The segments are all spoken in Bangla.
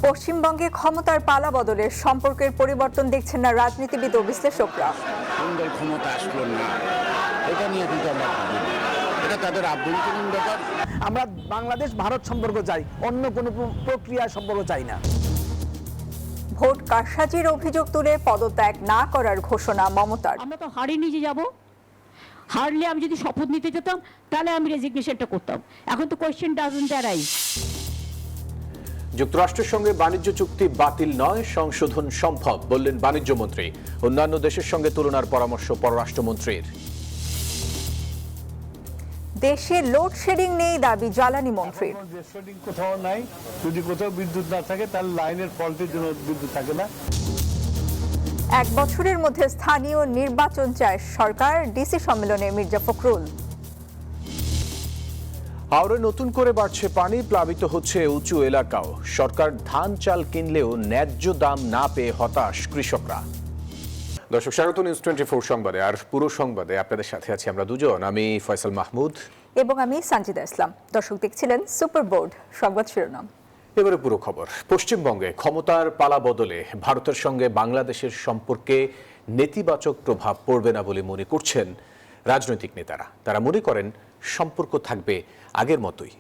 পশ্চিমবঙ্গে ক্ষমতার পালা বদলের সম্পর্কের পরিবর্তন দেখছেন না রাজনীতিবিদ ও বিশ্লেষকরা। সুন্দর ক্ষমতা আসলো না, এটা নিয়ে কিন্তু আমরা ভাবি না। এটা তাদের আভ্যন্তরীণ ব্যাপার। আমরা বাংলাদেশ ভারত সম্পর্ক চাই, অন্য কোনো প্রক্রিয়া সম্পর্ক চাই না। ভোট কারসাজির অভিযোগ তুলে পদত্যাগ না করার ঘোষণা মমতার। আমরা তো হারিয়ে নিয়ে যাব, হারলে আমি যদি শপথ নিতে যেতাম তাহলে আমি রেজিগনেশনটা করতাম। এখন তো কোয়েশ্চেন ডাজন্ট অ্যারাইজ। যুক্তরাষ্ট্রের সঙ্গে বাণিজ্য চুক্তি বাতিল নয়, সংশোধন সম্ভব বললেন বাণিজ্য মন্ত্রী। অন্যান্য দেশের সঙ্গে তুলনার পরামর্শ পররাষ্ট্রমন্ত্রীর। দেশে লোডশেডিং নেই দাবি জ্বালানি মন্ত্রীর। লোডশেডিং কোথাও নাই, যদি কোথাও বিদ্যুৎ না থাকে তাহলে লাইনের ফল্টের জন্য বিদ্যুৎ থাকে না। 1 বছরের মধ্যে স্থানীয় নির্বাচন চায় সরকার, ডিসি সম্মেলনে মির্জা ফখরুল। হাওড়ে নতুন করে বাড়ছে পানি, প্লাবিত হচ্ছে উঁচু এলাকাও। সরকার ধান চাল কিনলেও ন্যায্য দাম না পেয়ে হতাশ কৃষকরা। দর্শক স্বাগত নিউজ 24 সংবাদে। আর পুরো সংবাদে আপনাদের সাথে আছি আমরা দুজন, আমি ফয়সাল মাহমুদ এবং আমি সানজিদা ইসলাম। দর্শক দেখছিলেন সুপার বোর্ড সংবাদ শিরোনাম। এবারে পুরো খবর। পশ্চিমবঙ্গে ক্ষমতার পালা বদলে ভারতের সঙ্গে বাংলাদেশের সম্পর্কে নেতিবাচক প্রভাব পড়বে না বলে মনে করছেন রাজনৈতিক নেতারা। তারা মনে করেন সম্পর্ক থাকবে আগের মতোই।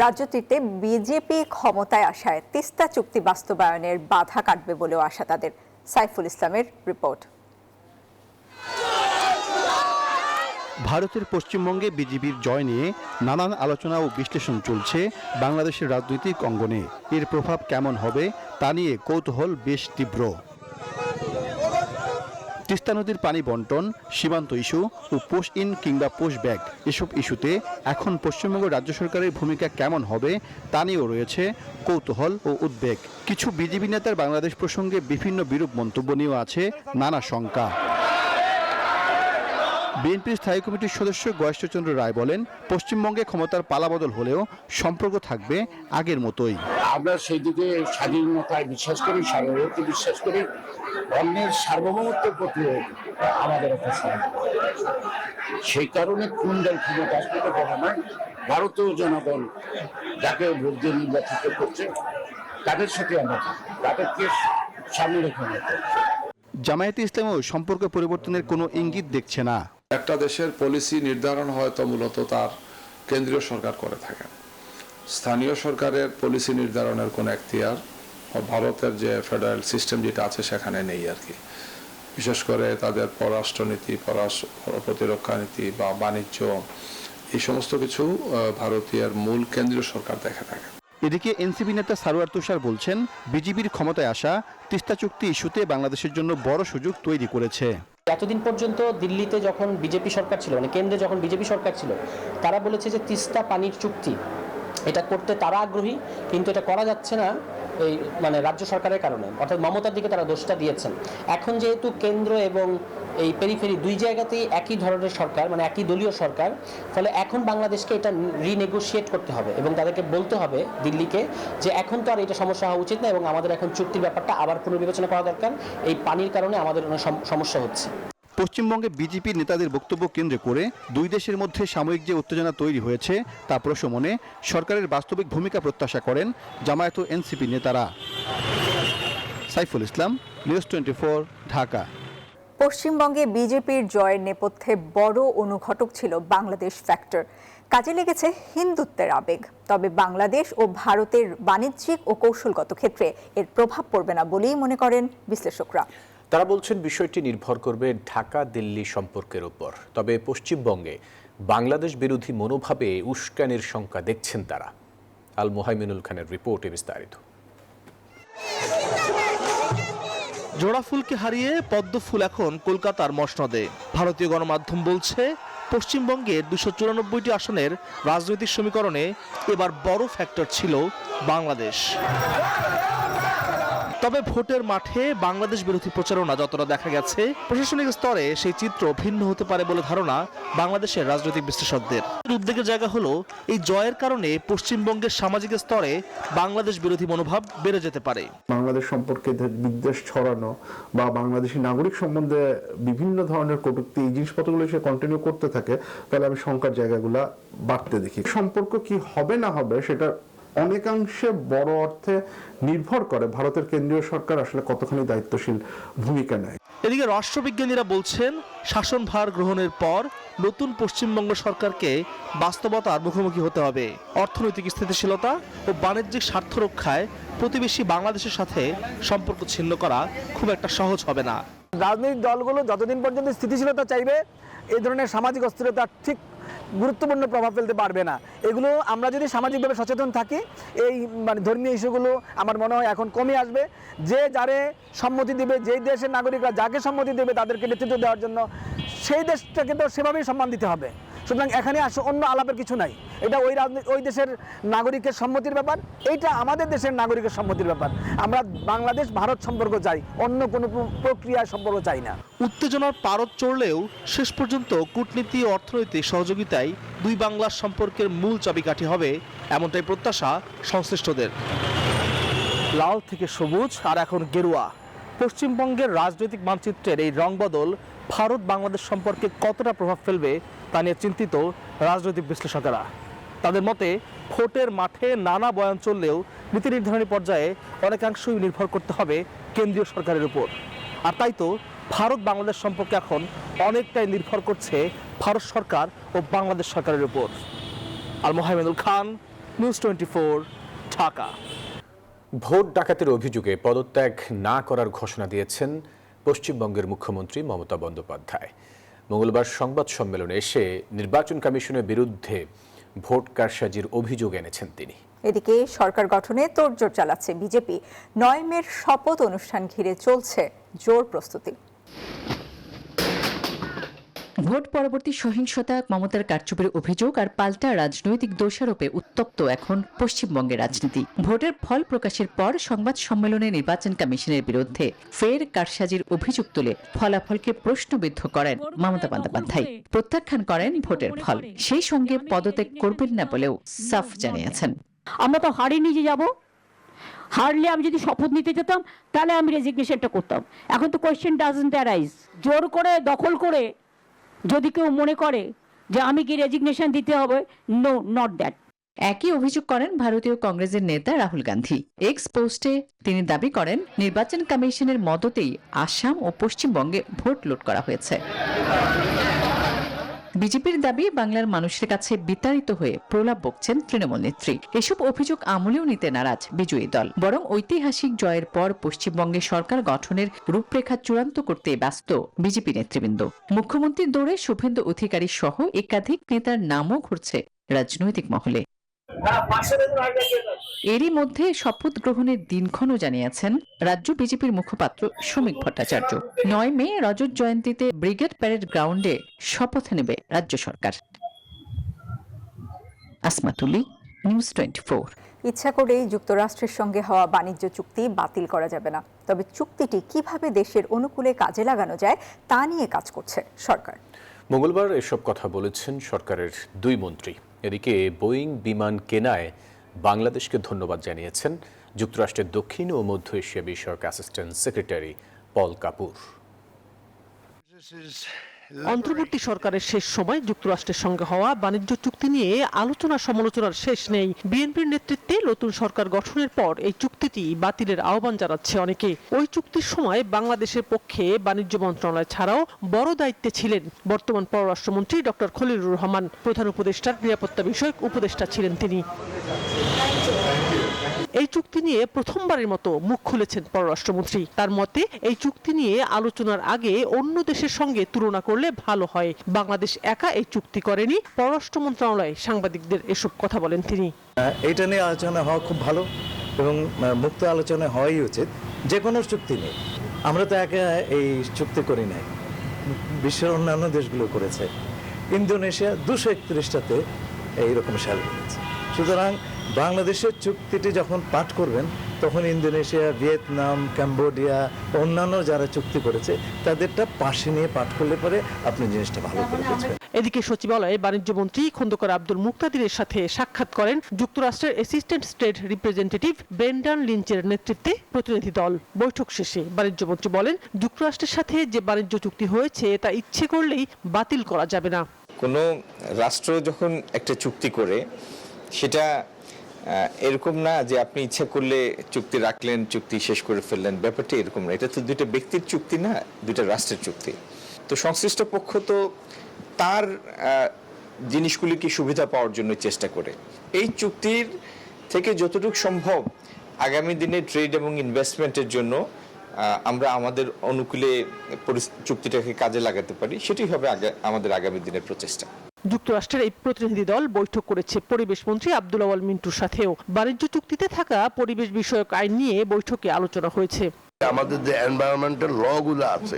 রাজ্যটিতে বিজেপি ক্ষমতায় আসায় তিস্তা চুক্তি বাস্তবায়নের বাধা কাটবে বলেও আশা তাদের। সাইফুল ইসলামের রিপোর্ট। ভারতের পশ্চিমবঙ্গে বিজেপির জয় নিয়ে নানান আলোচনা ও বিশ্লেষণ চলছে বাংলাদেশের রাজনৈতিক অঙ্গনে। এর প্রভাব কেমন হবে তা নিয়ে কৌতূহল বেশ তীব্র। তিস্তা নদীর পানি বন্টন, সীমান্ত ইস্যু ও পোস্ট ইন কিংবা পোস্ট ব্যাক, এসব ইস্যুতে এখন পশ্চিমবঙ্গ রাজ্য সরকারের ভূমিকা কেমন হবে তা নিয়েও রয়েছে কৌতূহল ও উদ্বেগ। কিছু বিজেপি নেতার বাংলাদেশ প্রসঙ্গে বিভিন্ন বিরূপ মন্তব্য নিয়েও আছে নানা শঙ্কা। বিএনপির স্থায়ী কমিটির সদস্য গয়েশ্বরচন্দ্র রায় বলেন, পশ্চিমবঙ্গে ক্ষমতার পালাবদল হলেও সম্পর্ক থাকবে আগের মতোই। আমরা সেই দিকে স্বাধীনতায় বিশ্বাস করি, সার্বভৌমত্বে বিশ্বাস করি, অন্যের সার্বভৌমত্বের প্রতি আমাদের একটা সম্মান। সেই কারণে কোন দল ক্ষমতা আসবে কথা নয়, ভারতীয় জনগণ যাকে ভোট দিয়ে নির্বাচিত করছে তাদের সাথে আমরা তাদেরকে সামনে রেখে নিতে। জামায়াতে ইসলামও সম্পর্ক পরিবর্তনের কোনো ইঙ্গিত দেখছে না। একটা দেশের পলিসি নির্ধারণ হয়তো মূলত তার কেন্দ্রীয় সরকার করে থাকে। স্থানীয় সরকারের পলিসি নির্ধারণের কোনো এখতিয়ার ভারতের যে ফেডারেল সিস্টেম যেটা আছে সেখানে নেই আর কি। বিশেষ করে তাদের পররাষ্ট্রনীতি, প্রতিরক্ষা নীতি বা বাণিজ্য, এই সমস্ত কিছু ভারতীয় মূল কেন্দ্রীয় সরকার দেখে থাকে। এদিকে এনসিপি নেতা সারোয়ার তুষার বলছেন, বিজেপির ক্ষমতায় আসা তিস্তা চুক্তি ইস্যুতে বাংলাদেশের জন্য বড় সুযোগ তৈরি করেছে। এতদিন পর্যন্ত দিল্লিতে যখন বিজেপি সরকার ছিল, মানে কেন্দ্রে যখন বিজেপি সরকার ছিল, তারা বলেছে যে তিস্তা পানির চুক্তি এটা করতে তারা আগ্রহী, কিন্তু এটা করা যাচ্ছে না এই মানে রাজ্য সরকারের কারণে, অর্থাৎ মমতার দিকে তারা দোষটা দিয়েছেন। এখন যেহেতু কেন্দ্র এবং এই পেরিফেরি দুই জায়গাতেই একই ধরনের সরকার, মানে একই দলীয় সরকার, ফলে এখন বাংলাদেশকে এটা রিনেগোশিয়েট করতে হবে এবং তাদেরকে বলতে হবে দিল্লিকে যে এখন তো আর এটা সমস্যা হওয়া উচিত না এবং আমাদের এখন চুক্তির ব্যাপারটা আবার পুনর্বিবেচনা করা দরকার। এই পানির কারণে আমাদের সমস্যা হচ্ছে। পশ্চিমবঙ্গে বিজেপির নেতাদের বক্তব্য কেন্দ্র করে দুই দেশের মধ্যে সাময়িক যে উত্তেজনা তৈরি হয়েছে তা প্রশমনে সরকারের বাস্তবিক ভূমিকা প্রত্যাশা করেন জামায়াত ও এনসিপি নেতারা। সাইফুল ইসলাম, নিউজ 24, ঢাকা। পশ্চিমবঙ্গে বিজেপির জয়ের নেপথ্যে বড় অনুঘটক ছিল বাংলাদেশ ফ্যাক্টর। কাজে লেগেছে হিন্দুত্বের আবেগ। তবে বাংলাদেশ ও ভারতের বাণিজ্যিক ও কৌশলগত ক্ষেত্রে এর প্রভাব পড়বে না বলেই মনে করেন বিশ্লেষকরা। তারা বলছেন বিষয়টি নির্ভর করবে ঢাকা দিল্লি সম্পর্কের উপর। তবে পশ্চিমবঙ্গে বাংলাদেশ বিরোধী মনোভাবে উস্কানির শঙ্কা দেখছেন তারা। আল মোহাইমিনুল খানের রিপোর্টে বিস্তারিত। জোড়া ফুলকে হারিয়ে পদ্ম ফুল এখন কলকাতার মসনদে। ভারতীয় গণমাধ্যম বলছে, পশ্চিমবঙ্গের 294টি আসনের রাজনৈতিক সমীকরণে এবার বড় ফ্যাক্টর ছিল বাংলাদেশ। তবে ভোটের মাঠে বাংলাদেশ বিরোধী প্রচারণা যতটা দেখা গেছে, প্রশাসনিক স্তরে সেই চিত্র ভিন্ন হতে পারে বলে ধারণা বাংলাদেশের রাজনৈতিক বিশ্লেষকদের। উদ্বেগের জায়গা হলো, এই জয়ের কারণে পশ্চিমবঙ্গের সামাজিক স্তরে বাংলাদেশ বিরোধী মনোভাব বেড়ে যেতে পারে। বাংলাদেশ সম্পর্কে বিদ্বেষ ছড়ানো বা বাংলাদেশি নাগরিক সম্বন্ধে বিভিন্ন ধরনের কটূক্তি, এই জিনিসপত্রগুলো সে কন্টিনিউ করতে থাকে, তাহলে আমি শঙ্কার জায়গাগুলো বাড়তে দেখি। সম্পর্ক কি হবে না হবে সেটা অনেকাংশে বড় অর্থে নির্ভর করে ভারতের কেন্দ্রীয় সরকার আসলে কতখানি দায়িত্বশীল ভূমিকা নেয়। এদিকে রাষ্ট্রবিজ্ঞানীরা বলছেন শাসনভার গ্রহণের পর নতুন পশ্চিমবঙ্গ সরকারকে বাস্তবতার মুখোমুখি হতে হবে। অর্থনৈতিক স্থিতিশীলতা ও বাণিজ্যিক স্বার্থ রক্ষায় প্রতিবেশী বাংলাদেশের সাথে সম্পর্ক ছিন্ন করা খুব একটা সহজ হবে না। রাজনৈতিক দলগুলো যতদিন পর্যন্ত স্থিতিশীলতা চাইবে এই ধরনের সামাজিক অস্থিরতা ঠিক গুরুত্বপূর্ণ প্রভাব ফেলতে পারবে না। এগুলো আমরা যদি সামাজিকভাবে সচেতন থাকি, এই ধর্মীয় ইস্যুগুলো আমার মনে হয় এখন কমে আসবে। যে যারে সম্মতি দেবে, যেই দেশের নাগরিকরা যাকে সম্মতি দেবে তাদেরকে নেতৃত্ব দেওয়ার জন্য সেই দেশটাকে তো সেভাবেই সম্মান দিতে হবে। সুতরাং এখানে অন্য আলাপের কিছু নাই। এটা ওই দেশের নাগরিকের সম্মতির ব্যাপার, এইটা আমাদের দেশের নাগরিকের সম্মতির ব্যাপার। আমরা বাংলাদেশ ভারত সম্পর্ক চাই, অন্য কোনো প্রক্রিয়ার সম্পর্ক চাই না। উত্তেজনার পারদ চড়লেও শেষ পর্যন্ত কূটনীতি ও অর্থনৈতিক সহযোগিতায় দুই বাংলার সম্পর্কের মূল চাবিকাঠি হবে, এমনটাই প্রত্যাশা সংশ্লিষ্টদের। লাল থেকে সবুজ আর এখন গেরুয়া, পশ্চিমবঙ্গের রাজনৈতিক মানচিত্রের এই রংবদল ভারত বাংলাদেশ সম্পর্কে কতটা প্রভাব ফেলবে তা নিয়ে চিন্তিত রাজনৈতিক বিশ্লেষকেরা। তাদের মতে ভোটের মাঠে নানা বয়ান চললেও নীতি নির্ধারণী পর্যায়ে অনেকাংশই নির্ভর করতে হবে কেন্দ্রীয় সরকারের উপর। আর তাই তো ভারত বাংলাদেশ সম্পর্কে এখন অনেকটাই নির্ভর করছে ভারত সরকার ও বাংলাদেশ সরকারের উপর। আল মোহাম্মদুল খান, নিউজ 24, ঢাকা। ভোট ডাকাতির অভিযোগে পদত্যাগ না করার ঘোষণা দিয়েছেন পশ্চিমবঙ্গের মুখ্যমন্ত্রী মমতা বন্দ্যোপাধ্যায়। মঙ্গলবার সংবাদ সম্মেলনে এসে নির্বাচন কমিশনের বিরুদ্ধে ভোট কারসাজির অভিযোগ এনেছেন তিনি। এদিকে সরকার গঠনে তোড়জোড় চালাচ্ছে বিজেপি। 9 মের শপথ অনুষ্ঠান ঘিরে চলছে জোর প্রস্তুতি। ভোট পরবর্তী সহিংসতা, মমতার কারচুপির অভিযোগ আর পাল্টা রাজনৈতিক দোষারোপে উত্তপ্ত এখন পশ্চিমবঙ্গের রাজনীতি। ভোটের ফল প্রকাশের পর সংবাদ সম্মেলনে নির্বাচন কমিশনের বিরুদ্ধে ফের কারসাজির অভিযোগ তুলে ফলাফলকে প্রশ্নবিদ্ধ করেন মমতা বন্দ্যোপাধ্যায়। প্রত্যাখ্যান করেন ভোটের ফল, সেই সঙ্গে পদত্যাগ করবেন না বলেও সাফ জানিয়েছেন। আমরা তো হারিয়ে নিয়ে যাব, হারলে আমি যদি শপথ নিতে যেতাম তাহলে আমি রেজিগনেশনটা করতাম। এখন তো কোয়েশ্চেন ডাজন্ট অ্যারাইজ। জোর করে দখল করে যদি কেউ মনে করে যে আমি কি রেজিগনেশন দিতে হবে, নো, নট দ্যাট। একই অভিযোগ করেন ভারতীয় কংগ্রেসের নেতা রাহুল গান্ধী। এক্স পোস্টে তিনি দাবি করেন নির্বাচন কমিশনের মদতেই আসাম ও পশ্চিমবঙ্গে ভোট লুট করা হয়েছে। বিজেপির দাবি বাংলার মানুষের কাছে বিতাড়িত হয়ে প্রলাপ বকছেন তৃণমূল নেত্রী। এসব অভিযোগ আমলেও নিতে নারাজ বিজয়ী দল, বরং ঐতিহাসিক জয়ের পর পশ্চিমবঙ্গে সরকার গঠনের রূপরেখা চূড়ান্ত করতে ব্যস্ত বিজেপি নেতৃবৃন্দ। মুখ্যমন্ত্রীর দৌড়ে শুভেন্দু অধিকারী সহ একাধিক নেতার নামও ঘুরছে রাজনৈতিক মহলে। এরই মধ্যে শপথ গ্রহণের দিনক্ষণও জানিয়েছেন রাজ্য বিজেপির মুখপাত্র শ্রমিক ভট্টাচার্য। 9 মে রজত জয়ন্তীতে ব্রিগেড প্যারেড গ্রাউন্ডে শপথ নেবে রাজ্য সরকার। আসমাতুলি, নিউজ 24। ইচ্ছা করেই যুক্তরাষ্ট্রের সঙ্গে হওয়া বাণিজ্য চুক্তি বাতিল করা যাবে না, তবে চুক্তিটি কিভাবে দেশের অনুকূলে কাজে লাগানো যায় তা নিয়ে কাজ করছে সরকার। মঙ্গলবার এসব কথা বলেছেন সরকারের 2 মন্ত্রী। এদিকে বোয়িং বিমান কেনায় বাংলাদেশকে ধন্যবাদ জানিয়েছেন যুক্তরাষ্ট্রের দক্ষিণ ও মধ্য এশিয়া বিষয়ক অ্যাসিস্ট্যান্ট সেক্রেটারি পল কাপুর। অন্তর্বর্তী সরকারের শেষ সময় যুক্তরাষ্ট্রের সঙ্গে হওয়া বাণিজ্য চুক্তি নিয়ে আলোচনা সমালোচনার শেষ নেই। বিএনপির নেতৃত্বে নতুন সরকার গঠনের পর এই চুক্তিটি বাতিলের আহ্বান জানাচ্ছে অনেকে। ওই চুক্তির সময় বাংলাদেশের পক্ষে বাণিজ্য মন্ত্রণালয় ছাড়াও বড় দায়িত্বে ছিলেন বর্তমান পররাষ্ট্রমন্ত্রী ডক্টর খলিলুর রহমান। প্রধান উপদেষ্টার নিরাপত্তা বিষয়ক উপদেষ্টা ছিলেন তিনি। এই চুক্তি নিয়ে প্রথমবারের মতো মুখ খুলেছেন পররাষ্ট্রমন্ত্রী। তার মতে এই চুক্তি নিয়ে আলোচনার আগে অন্য দেশের সঙ্গে তুলনা করলে ভালো হয়। বাংলাদেশ একা এই চুক্তি করেনি, পররাষ্ট্র মন্ত্রণালয় সাংবাদিকদের এসব কথা বলেন তিনি। এটা নিয়ে আলোচনা হওয়া খুব ভালো এবং মুক্ত আলোচনা হওয়াই উচিত। যে কোনো চুক্তি নেই, আমরা তো একা এই চুক্তি করি নাই, বিশ্বের অন্যান্য দেশগুলো করেছে। ইন্দোনেশিয়া 231টাতে এইরকম সাল করেছে। সুতরাং বাংলাদেশের চুক্তিটি যখন পাঠ করবেন তখন ইন্দোনেশিয়া, ভিয়েতনাম, কম্বোডিয়া, অন্যান্য যারা চুক্তি করেছে তাদেরটা পাশে নিয়ে পাঠ করলে পরে আপনি জিনিসটা ভালো করে বুঝবেন। এদিকে সচিবালয়ে বাণিজ্য মন্ত্রী খন্দকার আব্দুল মুক্তাদিরের সাথে সাক্ষাৎ করেন যুক্তরাষ্ট্রের অ্যাসিস্ট্যান্ট স্টেট রিপ্রেজেন্টেটিভ ব্রেন্ডন লিঞ্চের নেতৃত্বে প্রতিনিধি দল। বৈঠক শেষে বাণিজ্য মন্ত্রী বলেন, যুক্তরাষ্ট্রের সাথে যে বাণিজ্য চুক্তি হয়েছে তা ইচ্ছে করলেই বাতিল করা যাবে না। কোনো রাষ্ট্র যখন একটা চুক্তি করে সেটা এরকম না যে আপনি ইচ্ছা করলে চুক্তি রাখলেন, চুক্তি শেষ করে ফেললেন, ব্যাপারটা এরকম না। এটা তো দুইটা ব্যক্তির চুক্তি না, দুইটা রাষ্ট্রের চুক্তি। তো সংশ্লিষ্ট পক্ষ তো তার জিনিসগুলিকে সুবিধা পাওয়ার জন্য চেষ্টা করে। এই চুক্তির থেকে যতটুকু সম্ভব আগামী দিনে ট্রেড এবং ইনভেস্টমেন্টের জন্য আমরা আমাদের অনুকূলে চুক্তিটাকে কাজে লাগাতে পারি, সেটি হবে আমাদের আগামী দিনের প্রচেষ্টা। যুক্তরাষ্ট্রের এই প্রতিনিধি দল বৈঠক করেছে পরিবেশ মন্ত্রী আব্দুল আওয়াল মিন্টুর সাথেও। বাণিজ্য চুক্তিতে থাকা পরিবেশ বিষয়ক আইন নিয়ে বৈঠকে আলোচনা হয়েছে। আমাদের যে এনভায়রনমেন্টাল লগুলো আছে,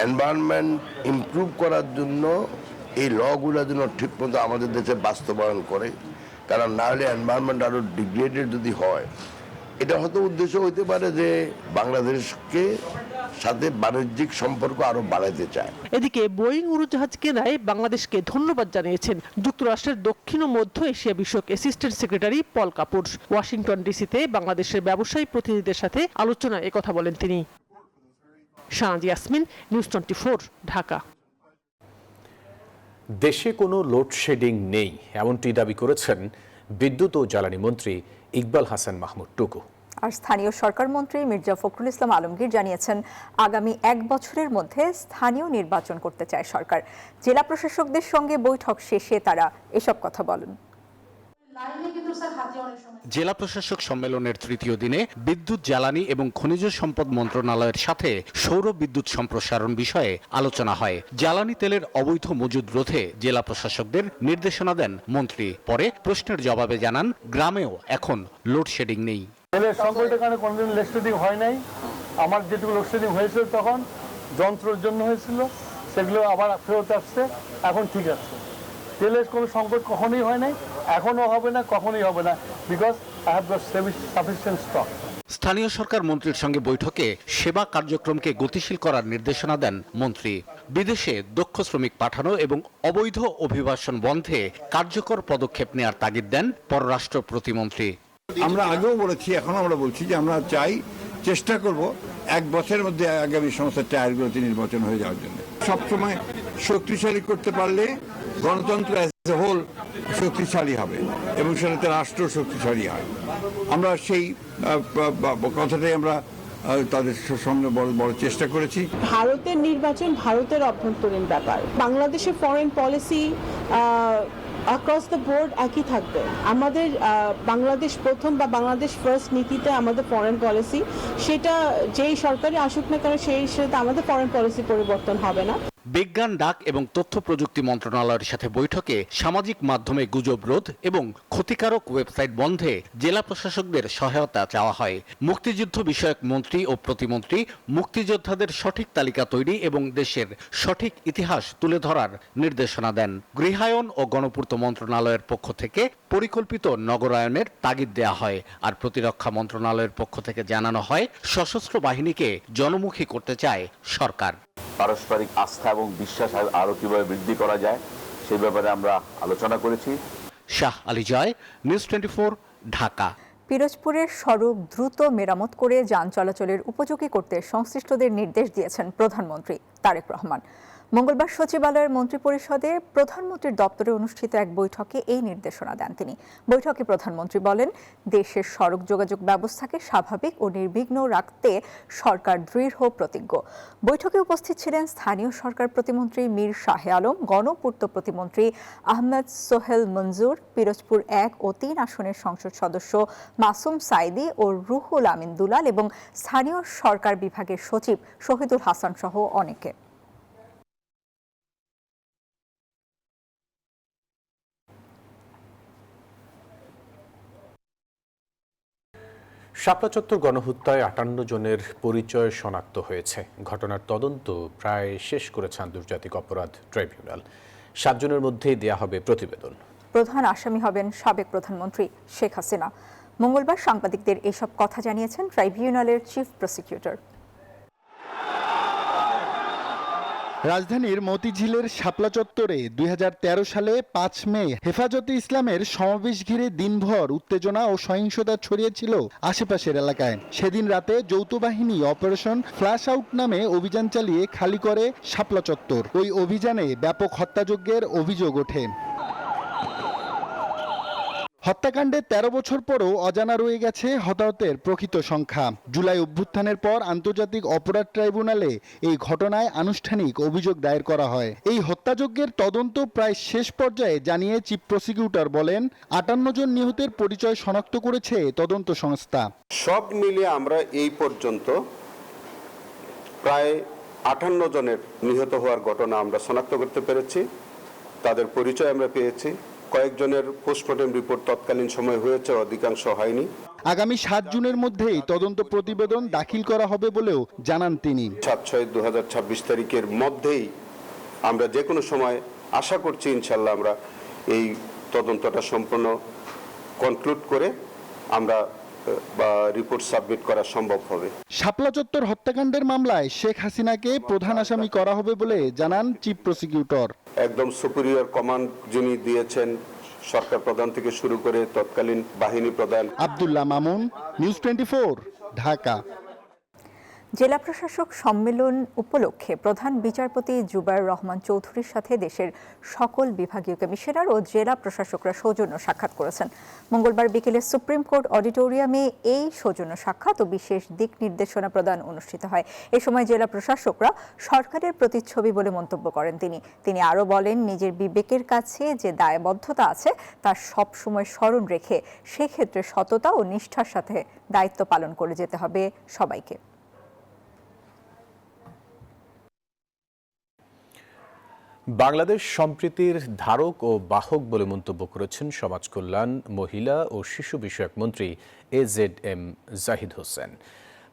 এনভায়রনমেন্ট ইমপ্রুভ করার জন্য এই লগুলো যেন ঠিকমতো আমাদের দেশে বাস্তবায়ন করে, কারণ না হলে এনভায়রনমেন্ট আরো ডিগ্রেডেড যদি হয়, এটা হয়তো উদ্দেশ্য হইতে পারে যে বাংলাদেশকে সাথে বাণিজ্যিক সম্পর্ক আরো বাড়াতে চায়। এদিকে বোয়িং উড়োজাহাজ কেনায় বাংলাদেশকে ধন্যবাদ জানিয়েছেন যুক্তরাষ্ট্রের দক্ষিণ ও মধ্য এশিয়া বিষয়ক অ্যাসিস্ট্যান্ট সেক্রেটারি পল কাপুর। ওয়াশিংটন ডিসিতে বাংলাদেশের ব্যবসায়ী প্রতিনিধিদের সাথে আলোচনায় একথা বলেন তিনি। শাহনাজ ইয়াসমিন, নিউজ 24, ঢাকা। দেশে কোনো লোডশেডিং নেই এমনটি দাবি করেছেন বিদ্যুৎ ও জ্বালানি মন্ত্রী ইকবাল হাসান মাহমুদ টুকু। আর স্থানীয় সরকার মন্ত্রী মির্জা ফখরুল ইসলাম আলমগীর জানিয়েছেন, আগামী 1 বছরের মধ্যে স্থানীয় নির্বাচন করতে চায় সরকার। জেলা প্রশাসকদের সঙ্গে বৈঠক শেষে তারা এসব কথা বলেন। জেলা প্রশাসক সম্মেলনের তৃতীয় দিনে বিদ্যুৎ, জ্বালানি এবং খনিজ সম্পদ মন্ত্রণালয়ের সাথে সৌর বিদ্যুৎ সম্প্রসারণ বিষয়ে আলোচনা হয়। জ্বালানি তেলের অবৈধ মজুদ রোধে জেলা প্রশাসকদের নির্দেশনা দেন মন্ত্রী। পরে প্রশ্নের জবাবে জানান, গ্রামেও এখন লোডশেডিং নেই। তেলের সংকটের কারণে কোনোদিন লোডশেডিং হয় নাই। আমার যেটুকু লোডশেডিং হয়েছিল তখন যন্ত্রের জন্য হয়েছিল, সেগুলো আবার ফেরত আসছে, এখন ঠিক আছে। তেলের কোনো সংকট কখনোই হয় নাই, এখনো হবে না, কখনোই হবে না, because I have got sufficient stock. স্থানীয় সরকার মন্ত্রীর সঙ্গে বৈঠকে সেবা কার্যক্রমকে গতিশীল করার নির্দেশনা দেন মন্ত্রী। বিদেশে দক্ষ শ্রমিক পাঠানো এবং অবৈধ অভিবাসন বন্ধে কার্যকর পদক্ষেপ নেওয়ার তাগিদ দেন পররাষ্ট্র প্রতিমন্ত্রী। আমরা আগেও বলেছি, এখন আমরা বলছি যে আমরা চাই, চেষ্টা করব 1 বছরের মধ্যে আগামী সমস্ত টায়ারগুলোতে নির্বাচন হয়ে যাওয়ার জন্য। সবসময় শক্তিশালী করতে পারলে গণতন্ত্র অ্যাজ এ হোল শক্তিশালী হবে এবং সেটাতে রাষ্ট্র শক্তিশালী হয়। আমরা সেই কথাটাই আমরা তাদের সামনে বড় চেষ্টা করেছি। ভারতের নির্বাচন ভারতের অভ্যন্তরীণ ব্যাপার। বাংলাদেশের foreign policy across the board একই থাকবে। আমাদের বাংলাদেশ প্রথম বা বাংলাদেশ ফার্স্ট নীতিতে আমাদের ফরেন পলিসি, সেটা যেই সরকারই আসুক না কেন সেই সাথে আমাদের ফরেন পলিসি পরিবর্তন হবে না। বিজ্ঞান, ডাক এবং তথ্য প্রযুক্তি মন্ত্রণালয়ের সাথে বৈঠকে সামাজিক মাধ্যমে গুজব রোধ এবং ক্ষতিকারক ওয়েবসাইট বন্ধে জেলা প্রশাসকদের সহায়তা চাওয়া হয়। মুক্তিযুদ্ধ বিষয়ক মন্ত্রী ও প্রতিমন্ত্রী মুক্তিযোদ্ধাদের সঠিক তালিকা তৈরি এবং দেশের সঠিক ইতিহাস তুলে ধরার নির্দেশনা দেন। গৃহায়ন ও গণপূর্ত মন্ত্রণালয়ের পক্ষ থেকে পরিকল্পিত নগরায়নের তাগিদ দেয়া হয়। আর প্রতিরক্ষা মন্ত্রণালয়ের পক্ষ থেকে জানানো হয়, সশস্ত্র বাহিনীকে জনমুখী করতে চায় সরকার। পারস্পরিক আস্থা এবং বিশ্বাস আরো কিভাবে বৃদ্ধি করা যায় সেই ব্যাপারে আমরা আলোচনা করেছি। শাহ আলী জয়, নিউজ 24, ঢাকা। পিরোজপুরের সড়ক দ্রুত মেরামত করে যান চলাচলের উপযোগী করতে সংশ্লিষ্টদের নির্দেশ দিয়েছেন প্রধানমন্ত্রী তারেক রহমান। মঙ্গলবার সচিবালয়ের মন্ত্রিপরিষদে প্রধানমন্ত্রীর দপ্তরে অনুষ্ঠিত এক বৈঠকে এই নির্দেশনা দেন তিনি। বৈঠকে প্রধানমন্ত্রী বলেন, দেশের সড়ক যোগাযোগ ব্যবস্থাকে স্বাভাবিক ও নির্বিঘ্ন রাখতে সরকার দৃঢ় প্রতিজ্ঞ। বৈঠকে উপস্থিত ছিলেন স্থানীয় সরকার প্রতিমন্ত্রী মীর শাহে আলম, গণপূর্ত প্রতিমন্ত্রী আহমেদ সোহেল মঞ্জুর, পিরোজপুর 1 ও 3 আসনের সংসদ সদস্য মাসুম সাইদি ও রুহুল আমিন দুলাল এবং স্থানীয় সরকার বিভাগের সচিব শহীদুল হাসান সহ অনেকে। শাপলা চত্বর গণহত্যায় 58 জনের পরিচয় শনাক্ত হয়েছে। ঘটনার তদন্ত প্রায় শেষ করেছে আন্তর্জাতিক অপরাধ ট্রাইব্যুনাল। 7 জনের মধ্যেই দেয়া হবে প্রতিবেদন। প্রধান আসামি হবেন সাবেক প্রধানমন্ত্রী শেখ হাসিনা। মঙ্গলবার সাংবাদিকদের এসব কথা জানিয়েছেন ট্রাইব্যুনালের চিফ প্রসিকিউটর। রাজধানীর মতিঝিলের শাপলা চত্বরে 2013 সালে 5 মে হেফাজতে ইসলামের সমাবেশ ঘিরে দিনভর উত্তেজনা ও সহিংসতা ছড়িয়েছিল আশেপাশের এলাকায়। সেদিন রাতে যৌথ বাহিনী অপারেশন ফ্ল্যাশ আউট নামে অভিযান চালিয়ে খালি করে শাপলা চত্বর। ওই অভিযানে ব্যাপক হত্যাযজ্ঞের অভিযোগ ওঠে। হত্যাকাণ্ডে ১৩ বছর পরও অজানা রয়ে গেছে হতাহতের প্রকৃত সংখ্যা। জুলাই অভ্যুত্থানের পর আন্তর্জাতিক অপরাধ ট্রাইব্যুনালে এই ঘটনায় আনুষ্ঠানিক অভিযোগ দায়ের করা হয়। এই হত্যাযজ্ঞের তদন্ত প্রায় শেষ পর্যায়ে জানিয়ে চিফ প্রসিকিউটর বলেন, ৫৮ জন নিহতের পরিচয় শনাক্ত করেছে তদন্ত সংস্থা। সব মিলিয়ে আমরা এই পর্যন্ত প্রায় ৫৮ জনের নিহত হওয়ার ঘটনা আমরা শনাক্ত করতে পেরেছি। তাদের পরিচয় আমরা পেয়েছি। কয়েকজনের পোস্টমর্টেম রিপোর্ট তৎকালীন সময় হয়েছে, অধিকাংশ হয়নি। আগামী ৭ জুনের মধ্যেই তদন্ত প্রতিবেদন দাখিল করা হবে বলেও জানান তিনি। ৭/৬/২০২৬ তারিখের মধ্যেই আমরা যে কোনো সময় আশা করছি ইনশাল্লাহ আমরা এই তদন্তটা সম্পূর্ণ কনক্লুড করে আমরা রিপোর্ট সাবমিট করা সম্ভব হবে। শাপলা চত্বর হত্যাকাণ্ডের মামলায় শেখ হাসিনাকে প্রধান আসামি করা হবে বলে জানান চিফ প্রসিকিউটর। একদম সুপিরিয়র কমান্ড যিনি দিয়েছেন, সরকার প্রধান থেকে শুরু করে তৎকালীন বাহিনী প্রধান। আব্দুল্লাহ মামুন, নিউজ 24, ঢাকা। জেলা প্রশাসক সম্মেলন উপলক্ষে প্রধান বিচারপতি জুবায়ের রহমান চৌধুরীর সাথে দেশের সকল বিভাগীয় কমিশনার ও জেলা প্রশাসকরা সৌজন্য সাক্ষাৎ করেছেন। মঙ্গলবার বিকেলে সুপ্রিম কোর্ট অডিটোরিয়ামে এই সৌজন্য সাক্ষাৎ ও বিশেষ দিক নির্দেশনা প্রদান অনুষ্ঠিত হয়। এ সময় জেলা প্রশাসকরা সরকারের প্রতিচ্ছবি বলে মন্তব্য করেন তিনি আরও বলেন, নিজের বিবেকের কাছে যে দায়বদ্ধতা আছে তা সবসময় স্মরণ রেখে সেক্ষেত্রে সততা ও নিষ্ঠার সাথে দায়িত্ব পালন করে যেতে হবে সবাইকে। বাংলাদেশ সম্প্রীতির ধারক ও বাহক বলে মন্তব্য করেছেন সমাজ কল্যাণ, মহিলা ও শিশু বিষয়ক মন্ত্রী AZM জাহিদ হোসেন।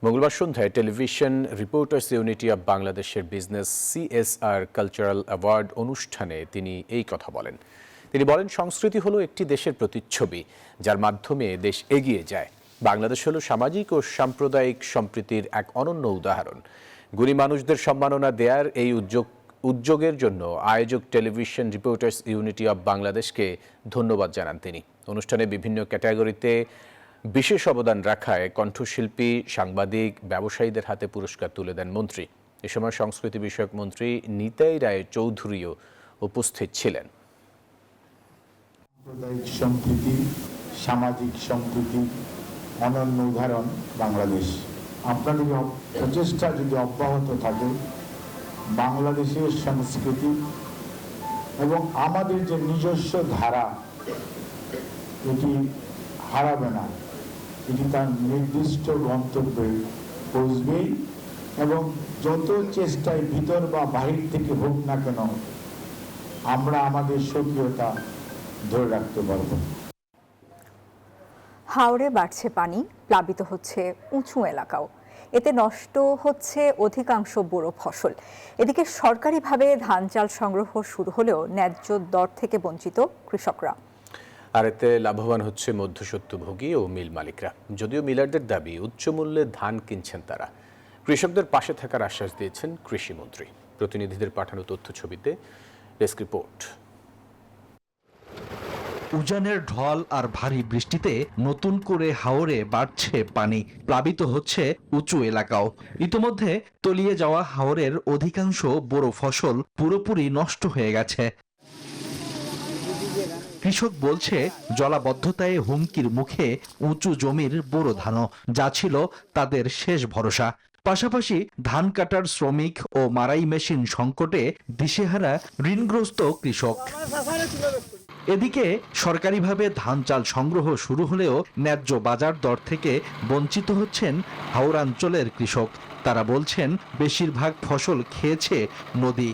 মঙ্গলবার সন্ধ্যায় টেলিভিশন রিপোর্টার্স ইউনিটি অব বাংলাদেশের বিজনেস CSR কালচারাল অ্যাওয়ার্ড অনুষ্ঠানে তিনি এই কথা বলেন। তিনি বলেন, সংস্কৃতি হলো একটি দেশের প্রতিচ্ছবি যার মাধ্যমে দেশ এগিয়ে যায়। বাংলাদেশ হলো সামাজিক ও সাম্প্রদায়িক সম্প্রীতির এক অনন্য উদাহরণ। গুণী মানুষদের সম্মাননা দেয়ার এই উদ্যোগের জন্য আয়োজক টেলিভিশন রিপোর্টার্স ইউনিটি অব বাংলাদেশকে ধন্যবাদ জানান তিনি। অনুষ্ঠানে বিভিন্ন ক্যাটাগরিতে বিশেষ অবদান রাখায় কণ্ঠশিল্পী, সাংবাদিক, ব্যবসায়ীদের হাতে পুরস্কার তুলে দেন মন্ত্রী। এ সময় সংস্কৃতি বিষয়ক মন্ত্রী নিতাই রায় চৌধুরীও উপস্থিত ছিলেন। সাম্প্রদায়িক সম্প্রীতি, সামাজিক সম্প্রীতি অনন্য উদাহরণ বাংলাদেশ। আপনাদের প্রচেষ্টা যদি অব্যাহত থাকে, বাংলাদেশের সংস্কৃতি এবং আমাদের যে নিজস্ব ধারা এটি হারাবে না, এটি তার নির্দিষ্ট গন্তব্যে পৌঁছবেই এবং যত চেষ্টায় ভিতর বা বাহির থেকে হোক না কেন আমরা আমাদের স্বকীয়তা ধরে রাখতে পারব। হাওরে বাড়ছে পানি, প্লাবিত হচ্ছে উঁচু এলাকাও, এতে নষ্ট হচ্ছে অধিকাংশ বোরো ফসল। এদিকে সরকারিভাবে ধান চাল সংগ্রহ শুরু হলেও ন্যায্য দর থেকে বঞ্চিত কৃষকরা। আর এতে লাভবান হচ্ছে মধ্যস্বত্বভোগী ও মিল মালিকরা। যদিও মিলারদের দাবি, উচ্চ মূল্যে ধান কিনছেন তারা। কৃষকদের পাশে থাকার আশ্বাস দিয়েছেন কৃষিমন্ত্রী। প্রতিনিধিদের পাঠানো তথ্য ছবিতে ডেস্ক রিপোর্ট। উজানের ঢল আর ভারী বৃষ্টিতে নতুন করে হাওরে বাড়ছে পানি, প্লাবিত হচ্ছে উঁচু এলাকাও। ইতোমধ্যে তলিয়ে যাওয়া হাওরের অধিকাংশ বোরো ফসল পুরোপুরি নষ্ট হয়ে গেছে। কৃষক বলছে, জলাবদ্ধতায় হুমকির মুখে উঁচু জমির বোরো ধানও, যা ছিল তাদের শেষ ভরসা। পাশাপাশি ধান কাটার শ্রমিক ও মারাই মেশিন সংকটে দিশেহারা ঋণগ্রস্ত কৃষক। এদিকে সরকারিভাবে ধান চাল সংগ্রহ শুরু হলেও ন্যায্য বাজার দর থেকে বঞ্চিত হচ্ছেন হাওড়াঞ্চলের কৃষক। তারা বলছেন, বেশিরভাগ ফসল খেয়েছে নদী,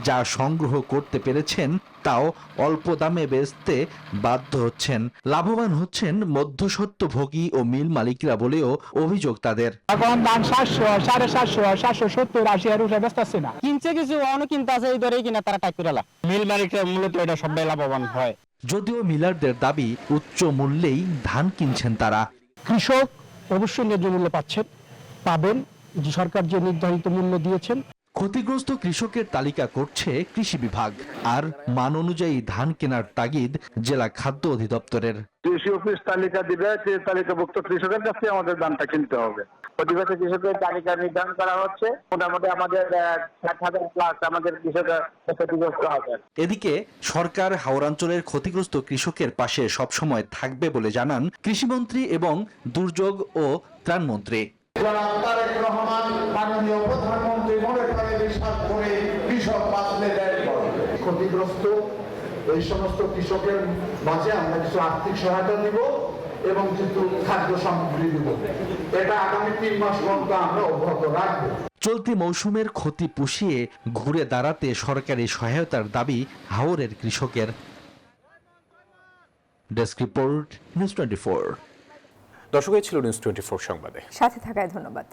যা সংগ্রহ করতে পেরেছেন তাও অল্প দামে বেচতে বাধ্য হচ্ছেন। লাভবান হচ্ছেন মধ্যস্বত্বভোগী ও মিল মালিকরা বলেও অভিযোগ তাদের। এখন ধান 700, 750, 770, 80 এর উপরে বেচতেছে না। কিনছে কিছু, অনেক কিনতে আছে, এই দরেই কিনা তারা টাইপ করে। মিল মালিকরা মূলত এটা সবাই লাভবান হয়। যদিও মিলারদের দাবি, উচ্চ মূল্যেই ধান কিনছেন তারা। কৃষক অবশ্যই ন্যায্য মূল্য পাবেন, যে সরকার যে নির্ধারিত মূল্য দিয়েছেন। ক্ষতিগ্রস্ত কৃষকের তালিকা করছে কৃষি বিভাগ, আর মান অনুযায়ী ধান কেনার তাগিদ জেলা খাদ্য অধিদপ্তরের। কৃষি অফিস তালিকা দিবে, তালিকাভুক্ত কৃষকের কাছে আমাদের ধানটা কিনতে হবে। ক্ষতিগ্রস্ত কৃষকের তালিকা নির্ধারণ করা হচ্ছে। মোটামুটি আমাদের 60,000 প্লাস আমাদের কৃষক ক্ষতিগ্রস্ত হবে। এদিকে সরকার হাওড়াঞ্চলের ক্ষতিগ্রস্ত কৃষকের পাশে সবসময় থাকবে বলে জানান কৃষিমন্ত্রী এবং দুর্যোগ ও ত্রাণমন্ত্রী। তারেক রহমান মাননীয় প্রধানমন্ত্রী মনে প্রাণে বিশ্বাস করে কৃষক বাঁচলে দেয় ক্ষতিগ্রস্ত এই সমস্ত কৃষকের মাঝে আমরা কিছু আর্থিক সহায়তা দিব এবং কিছু খাদ্য সামগ্রী দিব। এটা আগামী 3 মাস পর্যন্ত আমরা অব্যাহত রাখবো। চলতি মৌসুমের ক্ষতি পুষিয়ে ঘুরে দাঁড়াতে সরকারি সহায়তার দাবি হাওরের কৃষকের। Desk report, news 24। দর্শক, এই ছিল নিউজ 24 সংবাদে। সাথে থাকায় ধন্যবাদ।